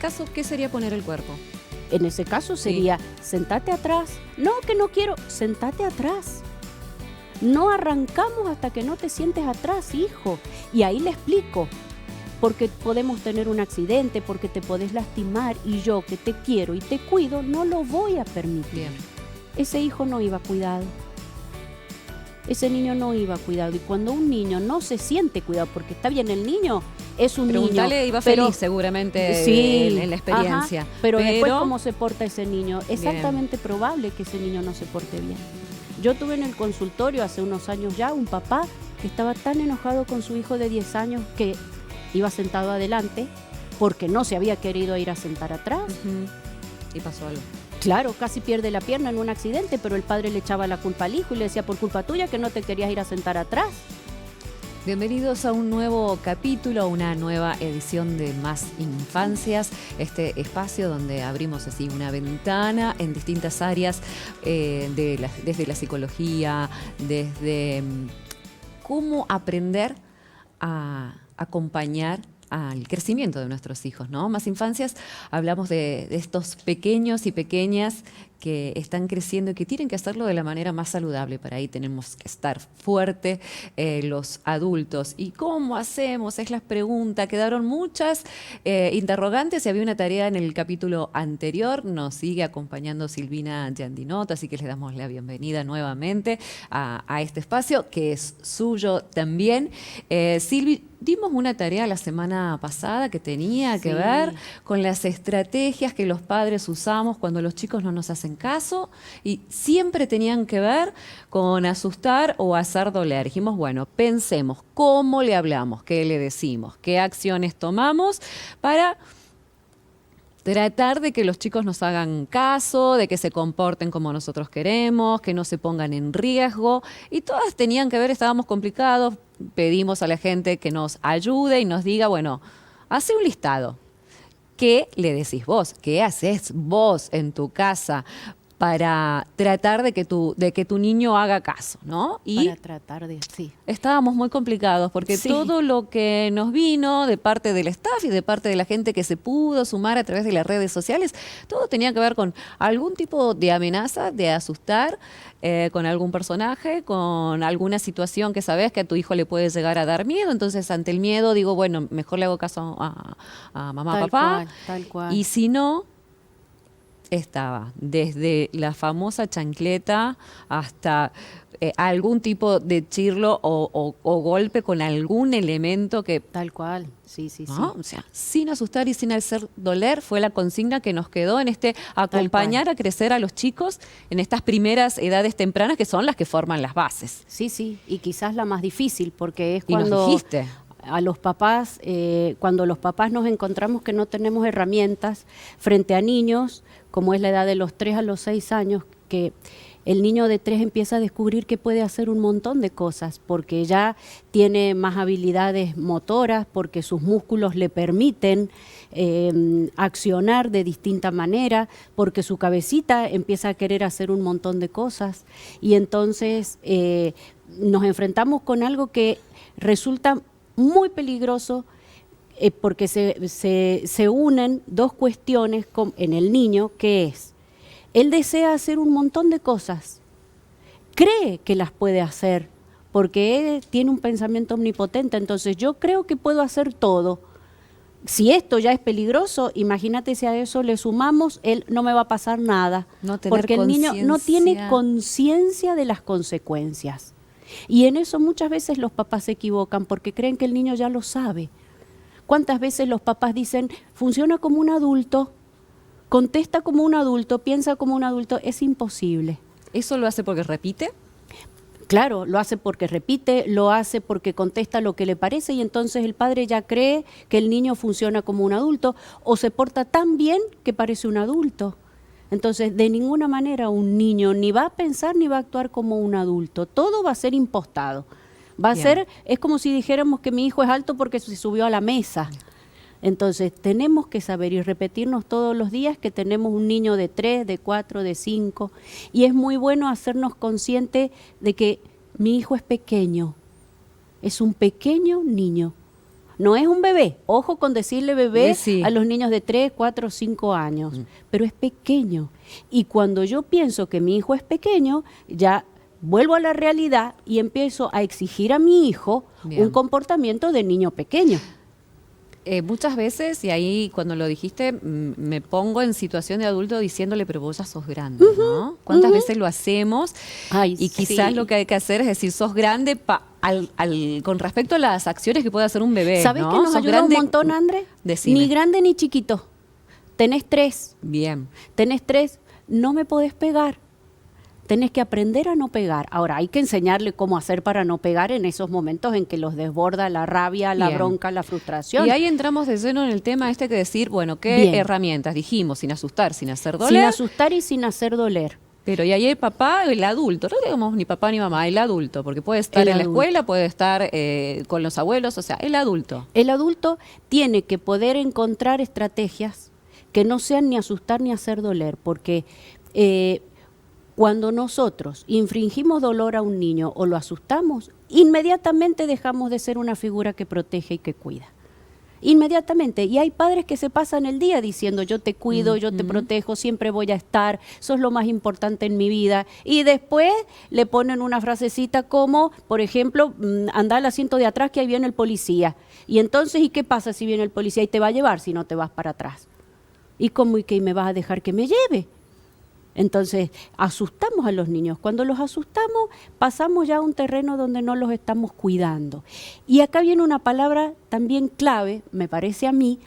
caso, ¿qué sería poner el cuerpo? En ese caso sería, sentate atrás. No, que no quiero, sentate atrás. No arrancamos hasta que no te sientes atrás, hijo. Y ahí le explico, porque podemos tener un accidente, porque te podés lastimar, y yo que te quiero y te cuido, no lo voy a permitir. Bien. Ese hijo no iba cuidado. Ese niño no iba cuidado. Y cuando un niño no se siente cuidado, porque está bien, el niño es un Preguntale, niño. iba pero, feliz seguramente sí, en la experiencia. Ajá, pero después cómo se porta ese niño. Es altamente probable que ese niño no se porte bien. Yo tuve en el consultorio hace unos años ya un papá que estaba tan enojado con su hijo de 10 años que iba sentado adelante porque no se había querido ir a sentar atrás. Y pasó algo. Claro, casi pierde la pierna en un accidente, pero el padre le echaba la culpa al hijo y le decía, por culpa tuya que no te querías ir a sentar atrás. Bienvenidos a un nuevo capítulo, una nueva edición de Más Infancias, este espacio donde abrimos así una ventana en distintas áreas, desde la psicología, desde cómo aprender a acompañar al crecimiento de nuestros hijos, ¿no? Más Infancias, hablamos de estos pequeños y pequeñas que están creciendo y que tienen que hacerlo de la manera más saludable. Para ahí tenemos que estar fuerte los adultos. ¿Y cómo hacemos? Es la pregunta. Quedaron muchas interrogantes y había una tarea en el capítulo anterior. Nos sigue acompañando Silvina Giandinotto, así que les damos la bienvenida nuevamente a este espacio, que es suyo también. Silvi, dimos una tarea la semana pasada que tenía que ver con las estrategias que los padres usamos cuando los chicos no nos hacen caso y siempre tenían que ver con asustar o hacer doler. Dijimos, bueno, pensemos cómo le hablamos, qué le decimos, qué acciones tomamos para tratar de que los chicos nos hagan caso, de que se comporten como nosotros queremos, que no se pongan en riesgo. Y todas tenían que ver, estábamos complicados, pedimos a la gente que nos ayude y nos diga, bueno, hace un listado. ¿Qué le decís vos? ¿Qué haces vos en tu casa para tratar de que tu niño haga caso, ¿no? Y para tratar de, sí. Estábamos muy complicados porque todo lo que nos vino de parte del staff y de parte de la gente que se pudo sumar a través de las redes sociales, todo tenía que ver con algún tipo de amenaza, de asustar, con algún personaje, con alguna situación que sabes que a tu hijo le puede llegar a dar miedo. Entonces, ante el miedo, digo, bueno, mejor le hago caso a mamá, papá. Tal cual. Y si no, estaba desde la famosa chancleta hasta algún tipo de chirlo o golpe con algún elemento que... Tal cual, sí. ¿no? O sea, sin asustar y sin hacer doler fue la consigna que nos quedó en acompañar a crecer a los chicos en estas primeras edades tempranas que son las que forman las bases. Sí, y quizás la más difícil porque es Y nos cuando... dijiste. A los papás, cuando los papás nos encontramos que no tenemos herramientas frente a niños, como es la edad de los 3 a los 6 años, que el niño de 3 empieza a descubrir que puede hacer un montón de cosas, porque ya tiene más habilidades motoras, porque sus músculos le permiten accionar de distinta manera, porque su cabecita empieza a querer hacer un montón de cosas. Y entonces nos enfrentamos con algo que resulta muy peligroso porque se unen dos cuestiones en el niño, que es, él desea hacer un montón de cosas, cree que las puede hacer, porque él tiene un pensamiento omnipotente, entonces yo creo que puedo hacer todo. Si esto ya es peligroso, imagínate si a eso le sumamos, él no me va a pasar nada, porque el niño no tiene conciencia de las consecuencias. Y en eso muchas veces los papás se equivocan porque creen que el niño ya lo sabe. ¿Cuántas veces los papás dicen, funciona como un adulto, contesta como un adulto, piensa como un adulto? Es imposible. ¿Eso lo hace porque repite? Claro, lo hace porque repite, lo hace porque contesta lo que le parece y entonces el padre ya cree que el niño funciona como un adulto o se porta tan bien que parece un adulto. Entonces, de ninguna manera un niño ni va a pensar ni va a actuar como un adulto. Todo va a ser impostado. Va a ser, es como si dijéramos que mi hijo es alto porque se subió a la mesa. Entonces, tenemos que saber y repetirnos todos los días que tenemos un niño de 3, de 4, de 5. Y es muy bueno hacernos conscientes de que mi hijo es pequeño. Es un pequeño niño. No es un bebé. Ojo con decirle bebé Sí. a los niños de 3, 4, 5 años. Pero es pequeño. Y cuando yo pienso que mi hijo es pequeño, ya vuelvo a la realidad y empiezo a exigir a mi hijo Bien. un comportamiento de niño pequeño. Muchas veces, y ahí cuando lo dijiste, me pongo en situación de adulto diciéndole, pero vos ya sos grande, ¿no? ¿Cuántas veces lo hacemos? Ay, Y quizás sí. lo que hay que hacer es decir, sos grande con respecto a las acciones que puede hacer un bebé, ¿Sabés ¿no? que nos Sos ayuda grande, un montón, André? Decime. Ni grande ni chiquito. Tenés 3. Bien. Tenés 3, no me podés pegar. Tenés que aprender a no pegar. Ahora, hay que enseñarle cómo hacer para no pegar en esos momentos en que los desborda la rabia, la Bien. bronca, la frustración. Y ahí entramos de lleno en el tema este que decir, bueno, ¿qué Bien. herramientas? Dijimos, sin asustar, sin hacer Sin doler. asustar y sin hacer doler. Pero y ahí el papá, el adulto, no digamos ni papá ni mamá, el adulto, porque puede estar El en la adulto. escuela, puede estar con los abuelos, o sea, el adulto. El adulto tiene que poder encontrar estrategias que no sean ni asustar ni hacer doler, porque cuando nosotros infringimos dolor a un niño o lo asustamos, inmediatamente dejamos de ser una figura que protege y que cuida. Inmediatamente. Y hay padres que se pasan el día diciendo, yo te cuido, yo te protejo, siempre voy a estar, sos lo más importante en mi vida. Y después le ponen una frasecita como, por ejemplo, anda al asiento de atrás que ahí viene el policía. Y entonces, ¿y qué pasa si viene el policía y te va a llevar si no te vas para atrás? ¿Y cómo y qué? ¿Y me vas a dejar que me lleve? Entonces, asustamos a los niños. Cuando los asustamos, pasamos ya a un terreno donde no los estamos cuidando. Y acá viene una palabra también clave, me parece a mí,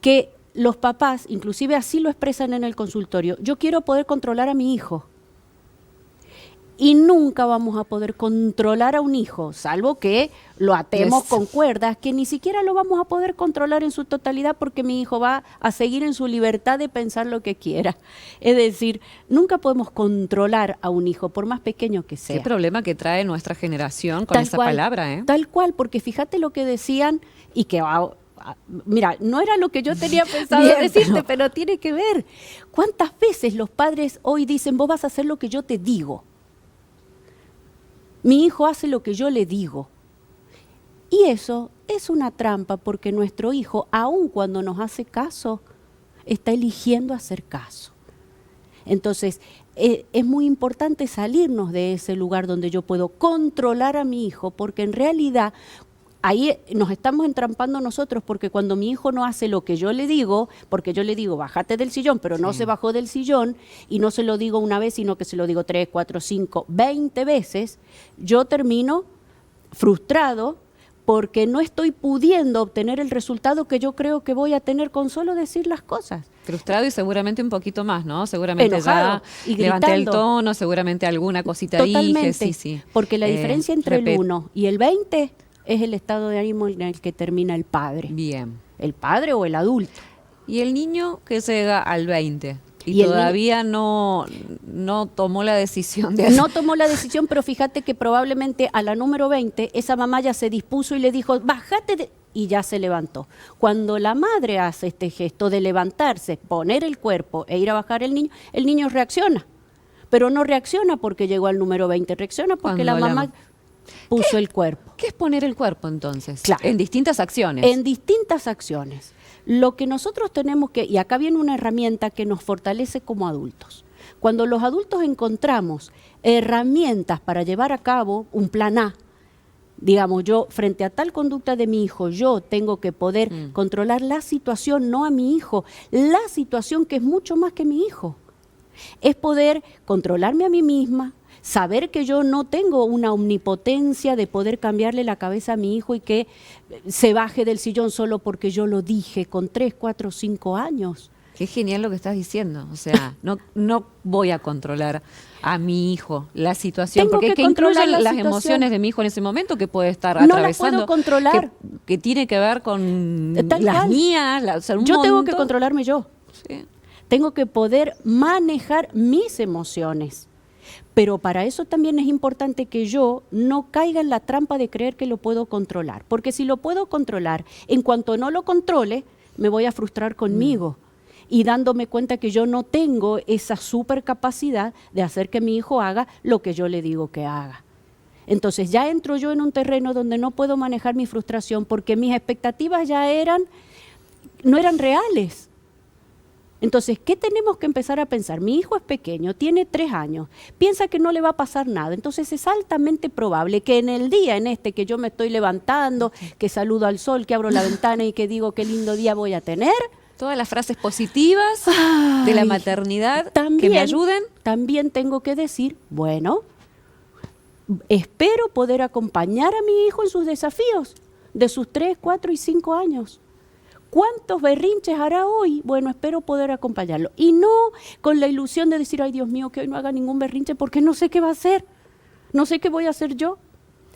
que los papás, inclusive así lo expresan en el consultorio, yo quiero poder controlar a mi hijo. Y nunca vamos a poder controlar a un hijo, salvo que lo atemos Yes. con cuerdas, que ni siquiera lo vamos a poder controlar en su totalidad porque mi hijo va a seguir en su libertad de pensar lo que quiera. Es decir, nunca podemos controlar a un hijo, por más pequeño que sea. Qué problema que trae nuestra generación con Tal esa cual, palabra, ¿eh? Tal cual, porque fíjate lo que decían y que... mira, no era lo que yo tenía pensado Bien, decirte, pero tiene que ver. ¿Cuántas veces los padres hoy dicen, vos vas a hacer lo que yo te digo? Mi hijo hace lo que yo le digo. Y eso es una trampa porque nuestro hijo, aun cuando nos hace caso, está eligiendo hacer caso. Entonces, es muy importante salirnos de ese lugar donde yo puedo controlar a mi hijo, porque en realidad ahí nos estamos entrampando nosotros, porque cuando mi hijo no hace lo que yo le digo, porque yo le digo, bájate del sillón, pero no Sí. se bajó del sillón, y no se lo digo una vez, sino que se lo digo 3, 4, 5, 20 veces, yo termino frustrado porque no estoy pudiendo obtener el resultado que yo creo que voy a tener con solo decir las cosas. Frustrado y seguramente un poquito más, ¿no? Seguramente Enojado ya y levanté el gritando. tono, seguramente alguna cosita Totalmente, dije, sí, sí. porque la diferencia entre el repet- 1 y el 20 es el estado de ánimo en el que termina el padre. Bien. El padre o el adulto. Y el niño que llega al 20 y Y el todavía no tomó la decisión de No tomó la decisión, pero fíjate que probablemente a la número 20 esa mamá ya se dispuso y le dijo, bájate y ya se levantó. Cuando la madre hace este gesto de levantarse, poner el cuerpo e ir a bajar el niño reacciona. Pero no reacciona porque llegó al número 20, reacciona porque Cuando la mamá puso el cuerpo. ¿Qué es poner el cuerpo entonces? Claro. En distintas acciones. En distintas acciones. Lo que nosotros tenemos que, y acá viene una herramienta que nos fortalece como adultos. Cuando los adultos encontramos herramientas para llevar a cabo un plan A, digamos, yo frente a tal conducta de mi hijo, yo tengo que poder controlar la situación, no a mi hijo, la situación que es mucho más que mi hijo. Es poder controlarme a mí misma, saber que yo no tengo una omnipotencia de poder cambiarle la cabeza a mi hijo y que se baje del sillón solo porque yo lo dije con 3, 4, 5 años. Qué genial lo que estás diciendo. O sea, no voy a controlar a mi hijo la situación. Tengo Porque que ¿qué incluyen controlar la las situación? emociones de mi hijo en ese momento que puede estar No las atravesando? puedo controlar. Que tiene que ver con Tal las cual. mías. O sea, un Yo tengo que montón. controlarme yo. Sí. Tengo que poder manejar mis emociones. Pero para eso también es importante que yo no caiga en la trampa de creer que lo puedo controlar. Porque si lo puedo controlar, en cuanto no lo controle, me voy a frustrar conmigo. Y dándome cuenta que yo no tengo esa supercapacidad de hacer que mi hijo haga lo que yo le digo que haga. Entonces ya entro yo en un terreno donde no puedo manejar mi frustración porque mis expectativas ya no eran reales. Entonces, ¿qué tenemos que empezar a pensar? Mi hijo es pequeño, tiene 3 años, piensa que no le va a pasar nada. Entonces es altamente probable que en el día en este que yo me estoy levantando, que saludo al sol, que abro la ventana y que digo qué lindo día voy a tener. Todas las frases positivas de la maternidad que me ayuden. También tengo que decir, bueno, espero poder acompañar a mi hijo en sus desafíos de sus 3, 4 y 5 años. ¿Cuántos berrinches hará hoy? Bueno, espero poder acompañarlo. Y no con la ilusión de decir, ay Dios mío, que hoy no haga ningún berrinche porque no sé qué va a hacer, no sé qué voy a hacer yo.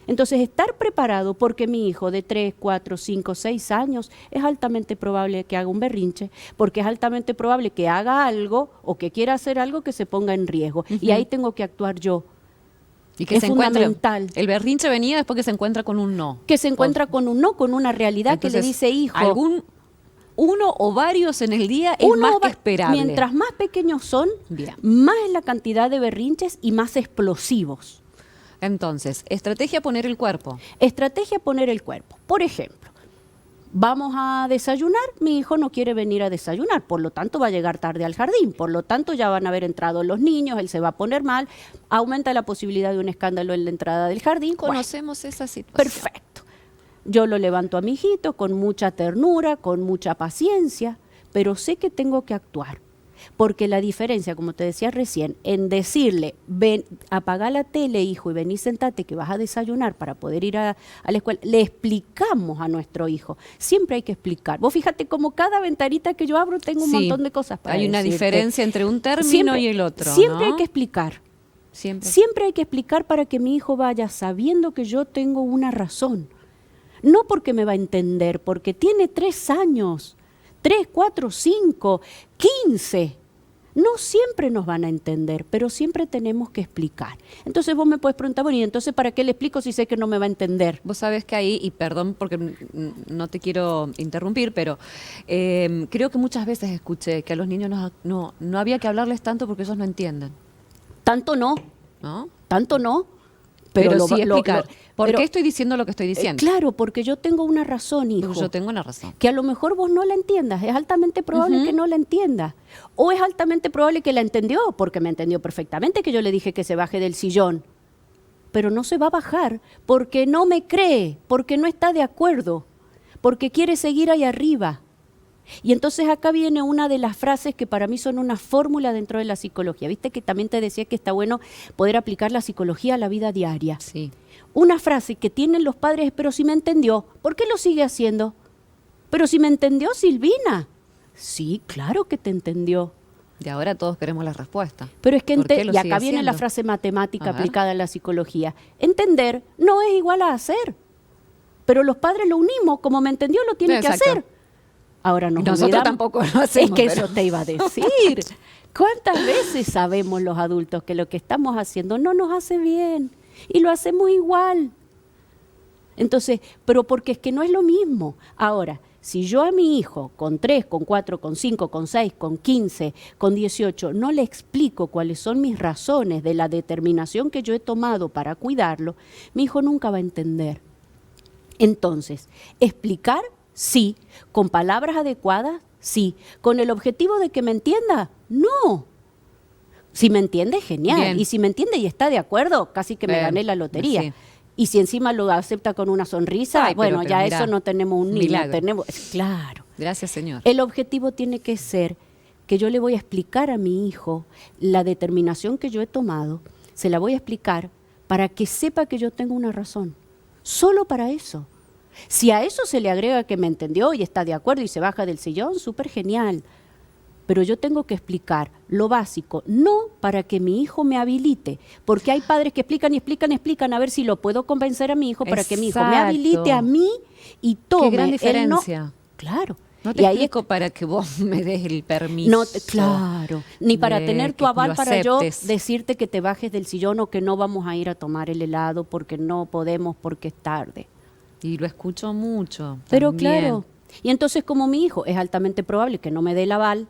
Entonces, estar preparado porque mi hijo de 3, 4, 5, 6 años es altamente probable que haga un berrinche, porque es altamente probable que haga algo o que quiera hacer algo que se ponga en riesgo. Y ahí tengo que actuar yo. Y que es fundamental. El berrinche venía después que se encuentra con un no. Que se encuentra con un no, con una realidad. Entonces, que le dice, hijo, uno o varios en el día es más que esperable. Mientras más pequeños son, más es la cantidad de berrinches y más explosivos. Entonces, estrategia poner el cuerpo. Estrategia poner el cuerpo. Por ejemplo, vamos a desayunar, mi hijo no quiere venir a desayunar, por lo tanto va a llegar tarde al jardín, por lo tanto ya van a haber entrado los niños, él se va a poner mal, aumenta la posibilidad de un escándalo en la entrada del jardín. Conocemos esa situación. Perfecto. Yo lo levanto a mi hijito con mucha ternura, con mucha paciencia, pero sé que tengo que actuar. Porque la diferencia, como te decía recién, en decirle, ven, apaga la tele, hijo, y ven y sentate que vas a desayunar para poder ir a la escuela, le explicamos a nuestro hijo. Siempre hay que explicar. Vos fíjate como cada ventanita que yo abro tengo un montón de cosas para decirte. Hay una diferencia entre un término y el otro, Siempre ¿no? hay que explicar. Siempre hay que explicar para que mi hijo vaya sabiendo que yo tengo una razón. No porque me va a entender, porque tiene 3 años, 3, 4, 5, 15. No siempre nos van a entender, pero siempre tenemos que explicar. Entonces vos me puedes preguntar, bueno, ¿y entonces para qué le explico si sé que no me va a entender? Vos sabés que ahí, y perdón porque no te quiero interrumpir, pero creo que muchas veces escuché que a los niños no había que hablarles tanto porque ellos no entienden. Tanto no. Pero sí explicar. ¿Por qué estoy diciendo lo que estoy diciendo? Claro, porque yo tengo una razón, hijo. Yo tengo una razón. Que a lo mejor vos no la entiendas. Es altamente probable que no la entiendas. O es altamente probable que la entendió, porque me entendió perfectamente que yo le dije que se baje del sillón. Pero no se va a bajar porque no me cree, porque no está de acuerdo, porque quiere seguir ahí arriba. Y entonces acá viene una de las frases que para mí son una fórmula dentro de la psicología. Viste que también te decía que está bueno poder aplicar la psicología a la vida diaria. Sí. Una frase que tienen los padres es, pero si me entendió, ¿por qué lo sigue haciendo? Pero si me entendió, Silvina. Sí, claro que te entendió. Y ahora todos queremos la respuesta. Pero es que y acá viene la frase matemática aplicada a la psicología. Entender no es igual a hacer. Pero los padres lo unimos, como me entendió, lo tiene que hacer. Ahora nosotros tampoco lo hacemos. Es que eso te iba a decir. ¿Cuántas veces sabemos los adultos que lo que estamos haciendo no nos hace bien? Y lo hacemos igual. Entonces, pero porque es que no es lo mismo. Ahora, si yo a mi hijo con 3, con 4, con 5, con 6, con 15, con 18, no le explico cuáles son mis razones de la determinación que yo he tomado para cuidarlo, mi hijo nunca va a entender. Entonces, explicar, sí. ¿Con palabras adecuadas? Sí. ¿Con el objetivo de que me entienda? No. Si me entiende, genial. Bien. Y si me entiende y está de acuerdo, casi que me gané la lotería. Sí. Y si encima lo acepta con una sonrisa, bueno, pero ya mirá, eso no tenemos un niño. Claro. Gracias, Señor. El objetivo tiene que ser que yo le voy a explicar a mi hijo la determinación que yo he tomado, se la voy a explicar para que sepa que yo tengo una razón. Solo para eso. Si a eso se le agrega que me entendió y está de acuerdo y se baja del sillón, súper genial. Pero yo tengo que explicar lo básico, no para que mi hijo me habilite, porque hay padres que explican a ver si lo puedo convencer a mi hijo para que mi hijo me habilite a mí y tome. Qué gran diferencia. Claro. No te explico para que vos me des el permiso. No, claro. Ni para tener tu aval para yo decirte que te bajes del sillón o que no vamos a ir a tomar el helado porque no podemos, porque es tarde. Y lo escucho mucho. Pero también. Claro. Y entonces como mi hijo es altamente probable que no me dé el aval,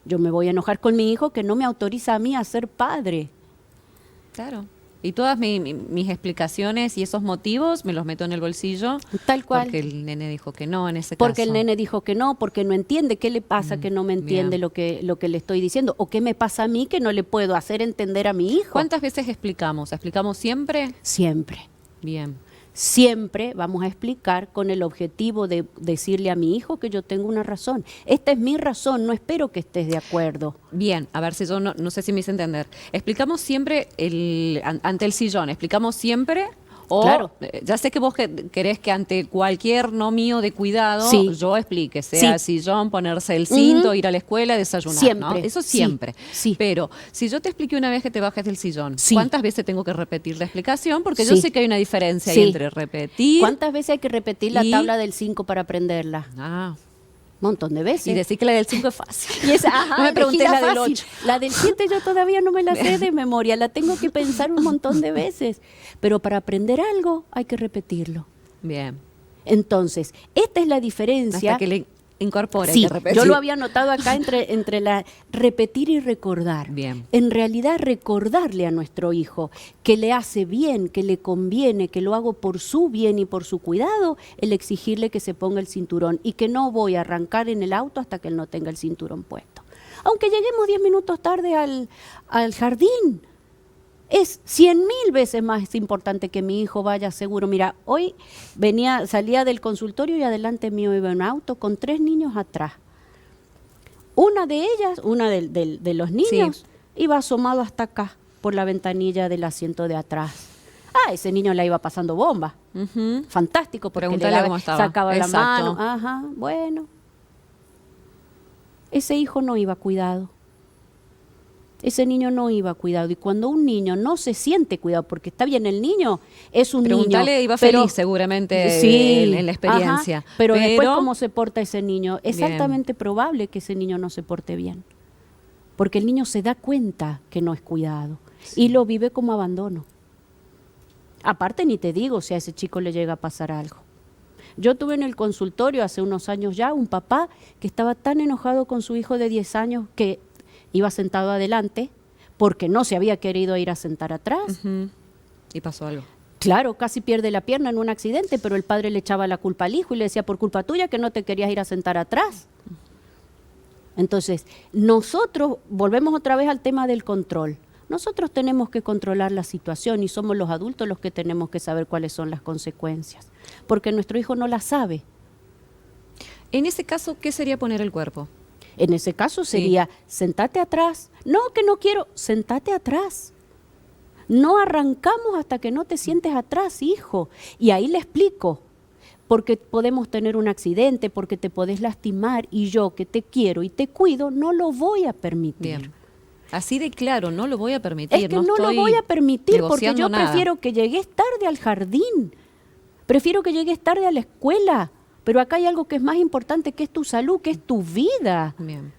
yo me voy a enojar con mi hijo que no me autoriza a mí a ser padre. Claro. Y todas mis explicaciones y esos motivos me los meto en el bolsillo. Tal cual. Porque el nene dijo que no en ese caso. Porque el nene dijo que no, porque no entiende. ¿Qué le pasa que no me entiende bien. lo que le estoy diciendo? ¿O qué me pasa a mí que no le puedo hacer entender a mi hijo? ¿Cuántas veces explicamos? ¿Explicamos siempre? Siempre. Bien. Siempre vamos a explicar con el objetivo de decirle a mi hijo que yo tengo una razón. Esta es mi razón, no espero que estés de acuerdo. Bien, a ver si yo no sé si me hice entender. ¿Explicamos siempre ante el sillón? ¿Explicamos siempre? O, claro. Ya sé que vos querés que ante cualquier no mío de cuidado Sí. yo explique, sea Sí. sillón, ponerse el cinto, ir a la escuela, desayunar, Siempre. ¿no? Eso Sí. siempre. Sí. Pero si yo te expliqué una vez que te bajes del sillón, Sí. ¿cuántas veces tengo que repetir la explicación? Porque yo Sí. sé que hay una diferencia Sí. ahí entre repetir ¿Cuántas veces hay que repetir la y- tabla del 5 para aprenderla? Ah, Montón de veces. y decir que la del 5 es fácil. Y esa, ajá, no me preguntes elegí la del fácil. 8. La del 7 yo todavía no me la sé de memoria, la tengo que pensar un montón de veces. Pero para aprender algo hay que repetirlo. Bien. Entonces, esta es la diferencia. Hasta que le incorpore. Sí, que repetir. yo lo había notado acá entre la repetir y recordar. Bien. En realidad recordarle a nuestro hijo que le hace bien, que le conviene, que lo hago por su bien y por su cuidado, el exigirle que se ponga el cinturón y que no voy a arrancar en el auto hasta que él no tenga el cinturón puesto. Aunque lleguemos 10 minutos tarde al jardín, es 100.000 veces más importante que mi hijo vaya seguro. Mira, hoy salía del consultorio y adelante mío iba un auto con 3 niños atrás. Una de ellas, de los niños, iba asomado hasta acá por la ventanilla del asiento de atrás. Ah, ese niño la iba pasando bomba. Ujú. Fantástico, porque Preguntale cómo estaba. sacaba Exacto. la mano. Ajá, bueno. Ese hijo no iba cuidado. Ese niño no iba cuidado. Y cuando un niño no se siente cuidado, porque está bien, el niño es un Preguntale, niño. iba pero- feliz seguramente Sí, en la experiencia. ajá, pero después cómo se porta ese niño. Es Bien. altamente probable que ese niño no se porte bien. Porque el niño se da cuenta que no es cuidado. Y lo vive como abandono. Aparte ni te digo si a ese chico le llega a pasar algo. Yo tuve en el consultorio hace unos años ya un papá que estaba tan enojado con su hijo de 10 años que iba sentado adelante porque no se había querido ir a sentar atrás. Ujú. Y pasó algo. Claro, casi pierde la pierna en un accidente, pero el padre le echaba la culpa al hijo y le decía, por culpa tuya que no te querías ir a sentar atrás. Entonces, nosotros, volvemos otra vez al tema del control. Nosotros tenemos que controlar la situación y somos los adultos los que tenemos que saber cuáles son las consecuencias, porque nuestro hijo no las sabe. En ese caso, ¿qué sería poner el cuerpo? En ese caso sería, sentate atrás. No, que no quiero, sentate atrás. No arrancamos hasta que no te sientes atrás, hijo. Y ahí le explico, porque podemos tener un accidente, porque te podés lastimar y yo que te quiero y te cuido, no lo voy a permitir. Bien. Así de claro, no lo voy a permitir. Es que no lo estoy voy a permitir porque negociando yo nada. prefiero que llegues tarde al jardín, prefiero que llegues tarde a la escuela, pero acá hay algo que es más importante, que es tu salud, que es tu vida. Bien.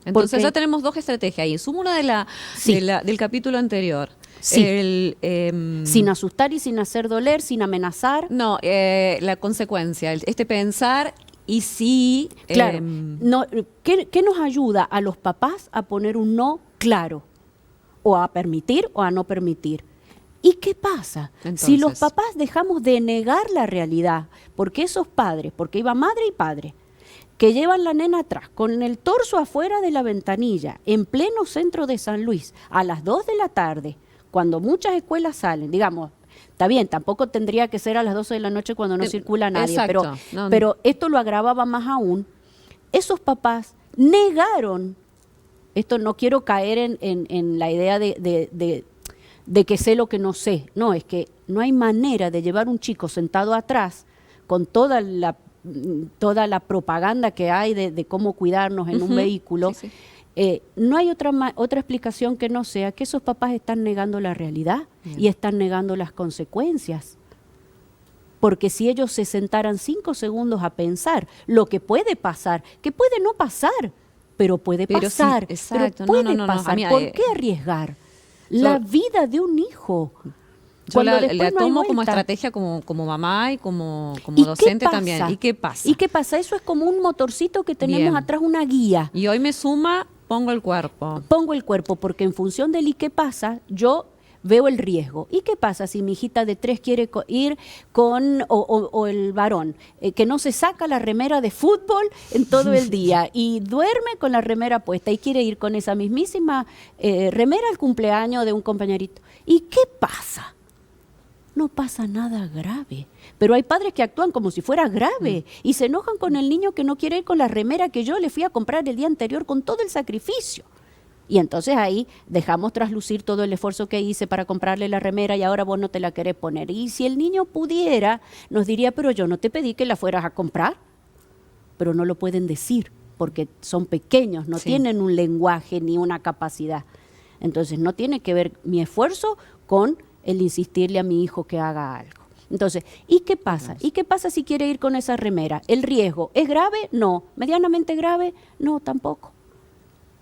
Entonces Porque- ya tenemos dos estrategias ahí. Sumo una Sí. del capítulo anterior. Sí. Sin Sin asustar y sin hacer doler, sin amenazar. No, la consecuencia, este pensar y sí. Claro, no, ¿qué nos ayuda a los papás a poner un no claro? O a permitir o a no permitir. ¿Y qué pasa? Si los Entonces. papás dejamos de negar la realidad, porque esos padres, porque iba madre y padre, que llevan la nena atrás, con el torso afuera de la ventanilla, en pleno centro de San Luis, a las 2 de la tarde, cuando muchas escuelas salen, digamos, está bien, tampoco tendría que ser a las 12 de la noche cuando no circula nadie, exacto, no. pero esto lo agravaba más aún. Esos papás negaron, esto no quiero caer en la idea de que sé lo que no sé, no, es que no hay manera de llevar un chico sentado atrás con toda la propaganda que hay de cómo cuidarnos en un Ujú, vehículo. sí, sí. No hay otra explicación que no sea que esos papás están negando la realidad Bien. y están negando las consecuencias. Porque si ellos se sentaran 5 segundos a pensar lo que puede pasar, que puede no pasar, pero puede Pero sí, pasar, exacto. pero No, puede no, no, no. pasar. A mí, ¿Por qué arriesgar la vida de un hijo? Yo Cuando la después no hay tomo como vuelta. estrategia como mamá y como ¿Y qué docente pasa? también. ¿Y qué pasa? ¿Y qué pasa? Eso es como un motorcito que tenemos Bien. atrás, una guía. Y hoy me suma, pongo el cuerpo. Pongo el cuerpo porque en función del y qué pasa, yo veo el riesgo. ¿Y qué pasa si mi hijita de 3 quiere ir con, o el varón, que no se saca la remera de fútbol en todo el día y duerme con la remera puesta y quiere ir con esa mismísima remera al cumpleaños de un compañerito? ¿Y qué pasa? No pasa nada grave, pero hay padres que actúan como si fuera grave y se enojan con el niño que no quiere ir con la remera que yo le fui a comprar el día anterior con todo el sacrificio. Y entonces ahí dejamos traslucir todo el esfuerzo que hice para comprarle la remera y ahora vos no te la querés poner. Y si el niño pudiera, nos diría, pero yo no te pedí que la fueras a comprar. Pero no lo pueden decir porque son pequeños, no tienen un lenguaje ni una capacidad. Entonces no tiene que ver mi esfuerzo con el insistirle a mi hijo que haga algo. Entonces, ¿y qué pasa? ¿Y qué pasa si quiere ir con esa remera? ¿El riesgo es grave? No. ¿Medianamente grave? No, tampoco.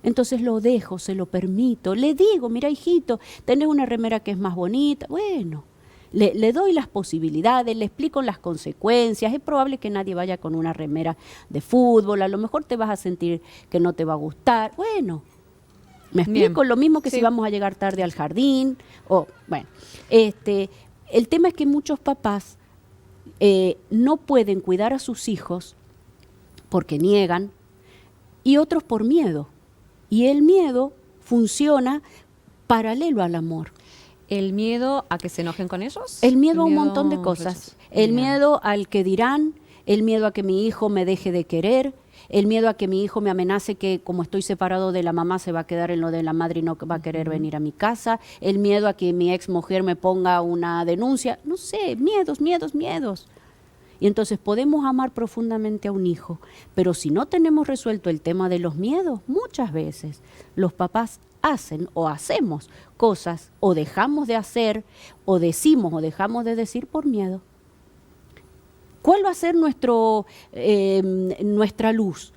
Entonces lo dejo, se lo permito. Le digo, mira hijito, tenés una remera que es más bonita. Bueno, le doy las posibilidades, le explico las consecuencias. Es probable que nadie vaya con una remera de fútbol. A lo mejor te vas a sentir que no te va a gustar. Bueno, me explico, lo mismo que si vamos a llegar tarde al jardín. Bueno, el tema es que muchos papás no pueden cuidar a sus hijos porque niegan y otros por miedo. Y el miedo funciona paralelo al amor. ¿El miedo a que se enojen con ellos? El miedo a un montón de cosas. El miedo al que dirán, el miedo a que mi hijo me deje de querer, el miedo a que mi hijo me amenace que como estoy separado de la mamá se va a quedar en lo de la madre y no va a querer venir a mi casa, el miedo a que mi ex mujer me ponga una denuncia, no sé, miedos. Y entonces podemos amar profundamente a un hijo, pero si no tenemos resuelto el tema de los miedos, muchas veces los papás hacen o hacemos cosas o dejamos de hacer o decimos o dejamos de decir por miedo. ¿Cuál va a ser nuestra luz?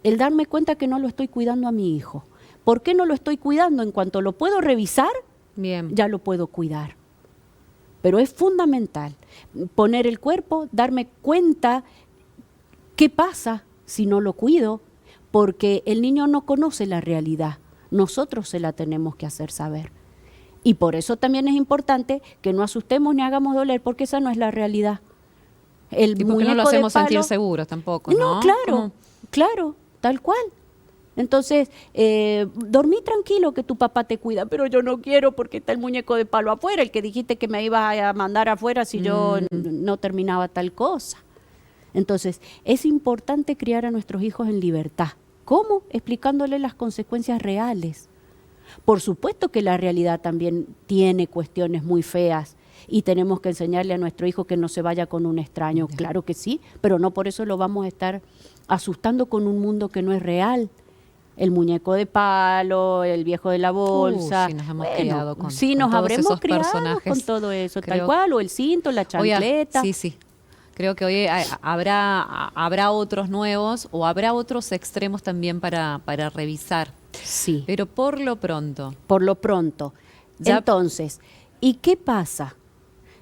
El darme cuenta que no lo estoy cuidando a mi hijo. ¿Por qué no lo estoy cuidando? En cuanto lo puedo revisar, ya lo puedo cuidar. Pero es fundamental poner el cuerpo, darme cuenta qué pasa si no lo cuido, porque el niño no conoce la realidad. Nosotros se la tenemos que hacer saber. Y por eso también es importante que no asustemos ni hagamos doler, porque esa no es la realidad. Y porque no lo hacemos sentir seguros tampoco, ¿no? No, claro, tal cual. Entonces, dormí tranquilo que tu papá te cuida, pero yo no quiero porque está el muñeco de palo afuera, el que dijiste que me ibas a mandar afuera si yo no terminaba tal cosa. Entonces, es importante criar a nuestros hijos en libertad. ¿Cómo? Explicándoles las consecuencias reales. Por supuesto que la realidad también tiene cuestiones muy feas y tenemos que enseñarle a nuestro hijo que no se vaya con un extraño. Claro que sí, pero no por eso lo vamos a estar asustando con un mundo que no es real. El muñeco de palo, el viejo de la bolsa. Sí, nos hemos criado con sí, nos todos habremos esos criado personajes. con todo eso, tal cual, o el cinto, la chancleta. Sí. Creo que hoy habrá otros nuevos o habrá otros extremos también para revisar. Sí. Pero por lo pronto. Entonces, ¿y qué pasa?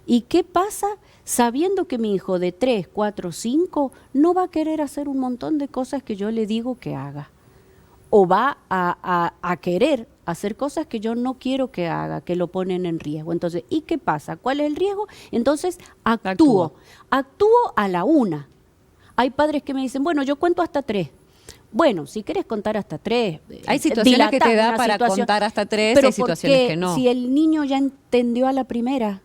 ¿Y qué pasa sabiendo que mi hijo de 3, 4, 5 no va a querer hacer un montón de cosas que yo le digo que haga? O va a querer hacer cosas que yo no quiero que haga, que lo ponen en riesgo. Entonces, ¿y qué pasa? ¿Cuál es el riesgo? Entonces, actúo a la una. Hay padres que me dicen, bueno, yo cuento hasta 3. Bueno, si quieres contar hasta 3, hay situaciones que te da para contar hasta 3, pero hay situaciones que no. Si el niño ya entendió a la primera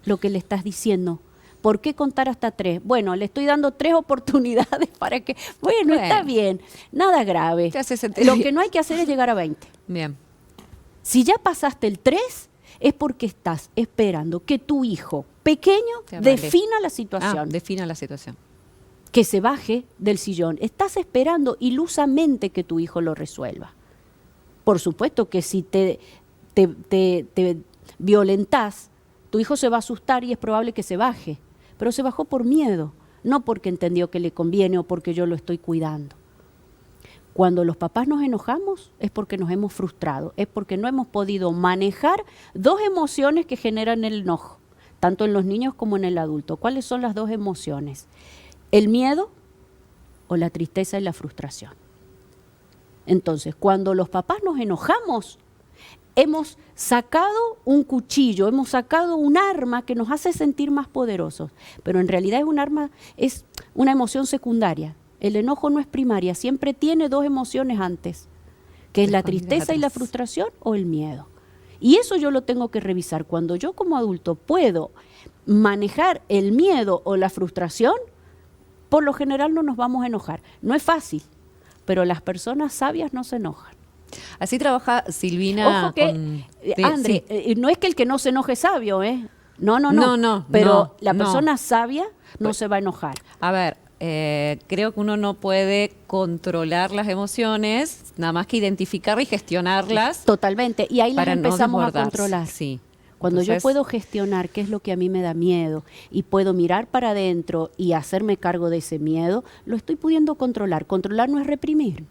lo que le estás diciendo, ¿por qué contar hasta 3? Bueno, le estoy dando 3 oportunidades para que... Bueno, está bien, nada grave. Te hace sentir lo bien. que no hay que hacer es llegar a 20. Bien. Si ya pasaste el 3, es porque estás esperando que tu hijo pequeño defina la situación. Defina la situación. Que se baje del sillón. Estás esperando ilusamente que tu hijo lo resuelva. Por supuesto que si te violentás, tu hijo se va a asustar y es probable que se baje. Pero se bajó por miedo, no porque entendió que le conviene o porque yo lo estoy cuidando. Cuando los papás nos enojamos es porque nos hemos frustrado, es porque no hemos podido manejar 2 emociones que generan el enojo, tanto en los niños como en el adulto. ¿Cuáles son las 2 emociones? ¿El miedo o la tristeza y la frustración? Entonces, cuando los papás nos enojamos, hemos sacado un cuchillo, hemos sacado un arma que nos hace sentir más poderosos, pero en realidad es un arma, es una emoción secundaria. El enojo no es primaria, siempre tiene dos emociones antes, que es la tristeza y la frustración o el miedo. Y eso yo lo tengo que revisar. Cuando yo como adulto puedo manejar el miedo o la frustración, por lo general no nos vamos a enojar. No es fácil, pero las personas sabias no se enojan. Así trabaja Silvina. Ojo que, André, no es que el que no se enoje es sabio, ¿eh? No. Pero la persona sabia no se va a enojar. A ver, creo que uno no puede controlar las emociones, nada más que identificarlas y gestionarlas. Totalmente, y ahí las empezamos a controlar. Sí. Cuando yo puedo gestionar qué es lo que a mí me da miedo y puedo mirar para adentro y hacerme cargo de ese miedo, lo estoy pudiendo controlar. Controlar no es reprimir,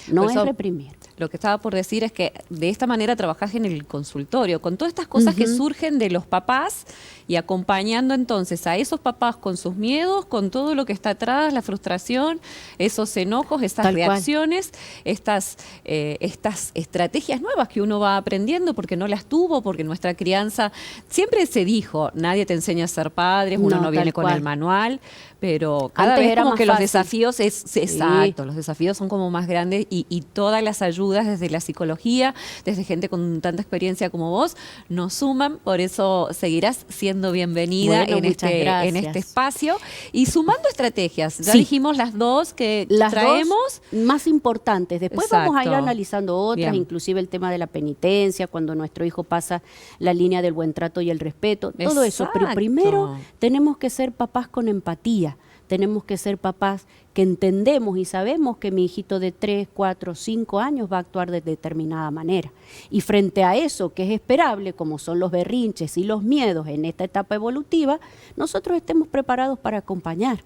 no es reprimir. Lo que estaba por decir es que de esta manera trabajás en el consultorio, con todas estas cosas que surgen de los papás y acompañando entonces a esos papás con sus miedos, con todo lo que está atrás, la frustración, esos enojos, esas reacciones, estas estrategias nuevas que uno va aprendiendo porque no las tuvo, porque nuestra crianza siempre se dijo, nadie te enseña a ser padres, uno no viene con el manual, pero cada vez como que los desafíos exacto, los desafíos son como más grandes y todas las ayudas desde la psicología, desde gente con tanta experiencia como vos, nos suman, por eso seguirás siendo bienvenida en este espacio y sumando estrategias. Ya dijimos las dos que las traemos. Dos más importantes. Después vamos a ir analizando otras, inclusive el tema de la penitencia, cuando nuestro hijo pasa la línea del buen trato y el respeto, todo eso. Pero primero tenemos que ser papás con empatía. Tenemos que ser papás que entendemos y sabemos que mi hijito de 3, 4, 5 años va a actuar de determinada manera. Y frente a eso que es esperable, como son los berrinches y los miedos en esta etapa evolutiva, nosotros estemos preparados para acompañar.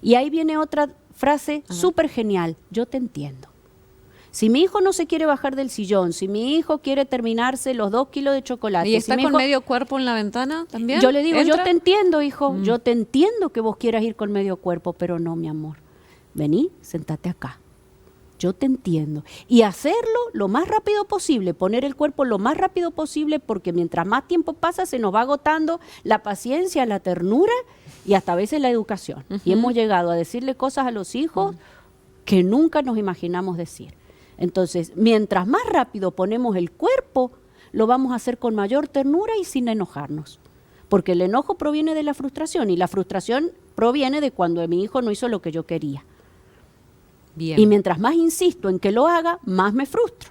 Y ahí viene otra frase súper genial: yo te entiendo. Si mi hijo no se quiere bajar del sillón, si mi hijo quiere terminarse los 2 kilos de chocolate. ¿Y está con medio cuerpo en la ventana también? Yo le digo, yo te entiendo, hijo, yo te entiendo que vos quieras ir con medio cuerpo, pero no, mi amor. Vení, sentate acá. Yo te entiendo. Y hacerlo lo más rápido posible, poner el cuerpo lo más rápido posible, porque mientras más tiempo pasa se nos va agotando la paciencia, la ternura y hasta a veces la educación. Y hemos llegado a decirle cosas a los hijos que nunca nos imaginamos decir. Entonces, mientras más rápido ponemos el cuerpo, lo vamos a hacer con mayor ternura y sin enojarnos. Porque el enojo proviene de la frustración y la frustración proviene de cuando mi hijo no hizo lo que yo quería. Bien. Y mientras más insisto en que lo haga, más me frustro.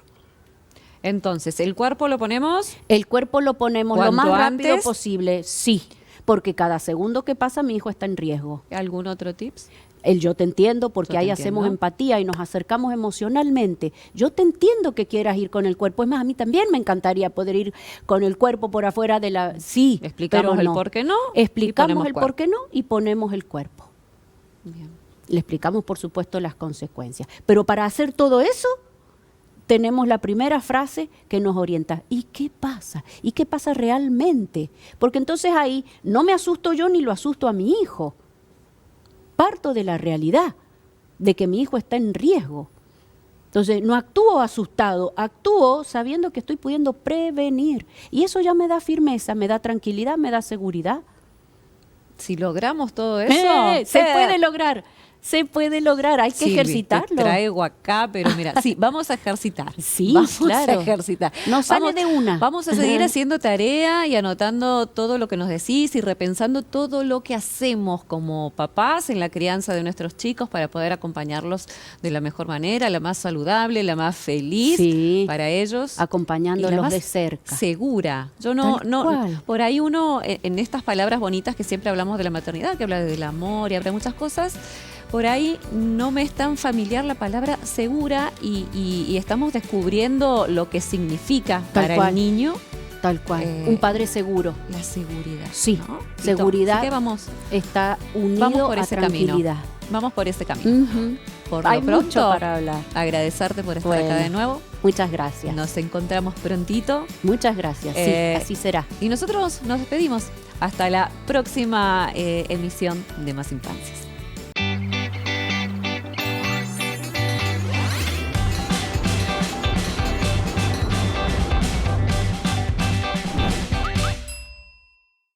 Entonces, ¿el cuerpo lo ponemos? El cuerpo lo ponemos lo más rápido posible, sí. Porque cada segundo que pasa mi hijo está en riesgo. ¿Algún otro tips? El yo te entiendo, porque ahí hacemos empatía y nos acercamos emocionalmente. Yo te entiendo que quieras ir con el cuerpo. Es más, a mí también me encantaría poder ir con el cuerpo por afuera de la... Sí, explicamos el por qué no. Explicamos el por qué no y ponemos el cuerpo. Bien. Le explicamos, por supuesto, las consecuencias. Pero para hacer todo eso, tenemos la primera frase que nos orienta. ¿Y qué pasa? ¿Y qué pasa realmente? Porque entonces ahí no me asusto yo ni lo asusto a mi hijo. Parto de la realidad de que mi hijo está en riesgo. Entonces, no actúo asustado, actúo sabiendo que estoy pudiendo prevenir. Y eso ya me da firmeza, me da tranquilidad, me da seguridad. Si logramos todo eso... se puede lograr. Se puede lograr, hay que ejercitarlo. Te traigo acá, pero mira, sí, vamos a ejercitar. Sí, vamos claro. a ejercitar. No sale de una. Vamos a seguir haciendo tarea y anotando todo lo que nos decís y repensando todo lo que hacemos como papás en la crianza de nuestros chicos para poder acompañarlos de la mejor manera, la más saludable, la más feliz para ellos. Acompañándolos de cerca. Segura. Yo no, por ahí uno, en estas palabras bonitas que siempre hablamos de la maternidad, que habla del amor y habla de muchas cosas, por ahí no me es tan familiar la palabra segura y estamos descubriendo lo que significa para el niño. Tal cual, un padre seguro. La seguridad. Sí, ¿no? seguridad. Así que vamos, está unido por a ese tranquilidad. Camino. Vamos por ese camino. Por lo pronto, mucho para hablar. Agradecerte por estar acá de nuevo. Muchas gracias. Nos encontramos prontito. Muchas gracias, sí, así será. Y nosotros nos despedimos. Hasta la próxima emisión de Más Infancias.